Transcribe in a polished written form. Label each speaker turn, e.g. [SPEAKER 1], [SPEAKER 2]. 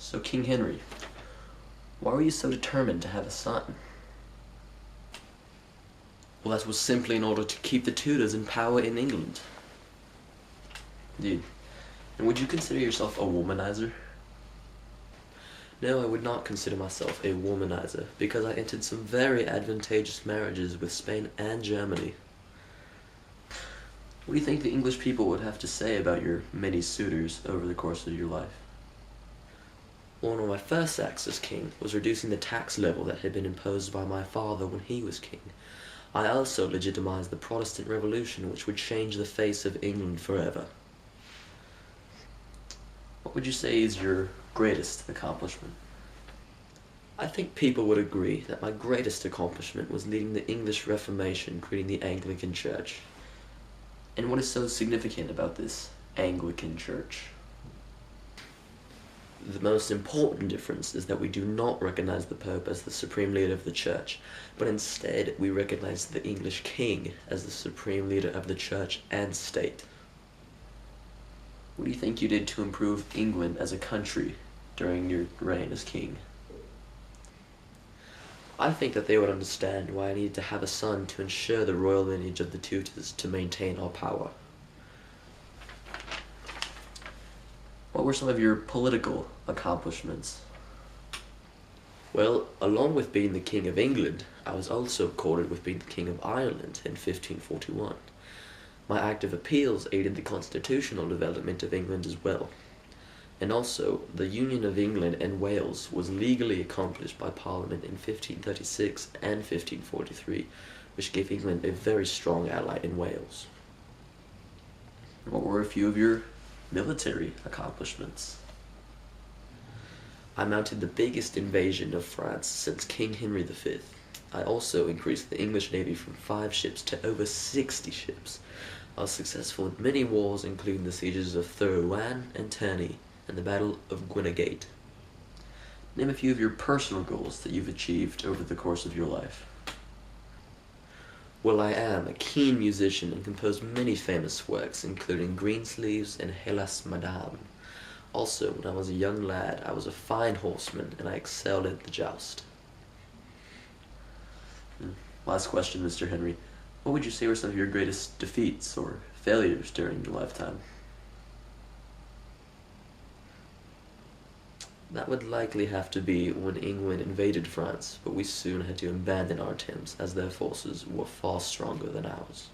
[SPEAKER 1] So, King Henry, why were you so determined to have a son?
[SPEAKER 2] Well, that was simply in order to keep the Tudors in power in England.
[SPEAKER 1] Indeed. And would you consider yourself a womanizer?
[SPEAKER 2] No, I would not consider myself a womanizer, because I entered some very advantageous marriages with Spain and Germany.
[SPEAKER 1] What do you think the English people would have to say about your many suitors over the course of your life?
[SPEAKER 2] One of my first acts as king was reducing the tax level that had been imposed by my father when he was king. I also legitimized the Protestant Revolution, which would change the face of England forever.
[SPEAKER 1] What would you say is your greatest accomplishment?
[SPEAKER 2] I think people would agree that my greatest accomplishment was leading the English Reformation, creating the Anglican Church.
[SPEAKER 1] And what is so significant about this Anglican Church?
[SPEAKER 2] The most important difference is that we do not recognize the Pope as the supreme leader of the Church, but instead we recognize the English King as the supreme leader of the Church and state.
[SPEAKER 1] What do you think you did to improve England as a country during your reign as king?
[SPEAKER 2] I think that they would understand why I needed to have a son to ensure the royal lineage of the Tudors to maintain our power.
[SPEAKER 1] What were some of your political accomplishments?
[SPEAKER 2] Well, along with being the King of England, I was also accorded with being the King of Ireland in 1541. My Act of Appeals aided the constitutional development of England as well. And also, the Union of England and Wales was legally accomplished by Parliament in 1536 and 1543, which gave England a very strong ally in Wales.
[SPEAKER 1] What were a few of your military accomplishments?
[SPEAKER 2] I mounted the biggest invasion of France since King Henry V. I also increased the English Navy from 5 ships to over 60 ships. I was successful in many wars, including the sieges of Therouanne and Tournai, and the Battle of Guinegate.
[SPEAKER 1] Name a few of your personal goals that you've achieved over the course of your life.
[SPEAKER 2] Well, I am a keen musician and composed many famous works, including Greensleeves and Hélas Madame. Also, when I was a young lad, I was a fine horseman and I excelled at the joust.
[SPEAKER 1] Last question, Mr. Henry. What would you say were some of your greatest defeats or failures during your lifetime?
[SPEAKER 2] That would likely have to be when England invaded France, but we soon had to abandon our attempts as their forces were far stronger than ours.